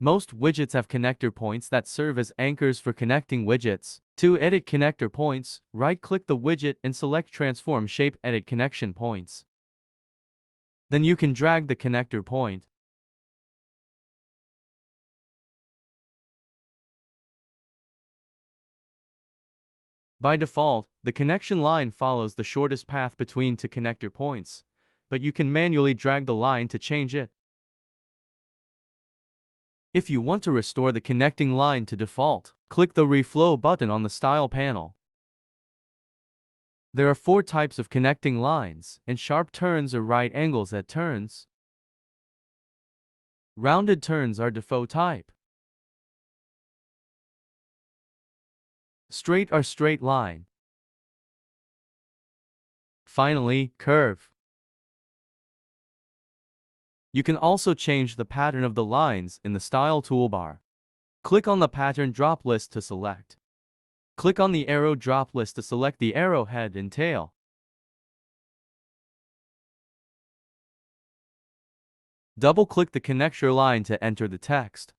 Most widgets have connector points that serve as anchors for connecting widgets. To edit connector points, right-click the widget and select Transform Shape Edit Connection Points. Then you can drag the connector point. By default, the connection line follows the shortest path between two connector points, but you can manually drag the line to change it. If you want to restore the connecting line to default, click the Reflow button on the Style panel. There are 4 types of connecting lines, and sharp turns or right angles at turns. Rounded turns are default type. Straight are straight line. Finally, curve. You can also change the pattern of the lines in the Style toolbar. Click on the Pattern drop list to select. Click on the Arrow drop list to select the arrow head and tail. Double-click the connector line to enter the text.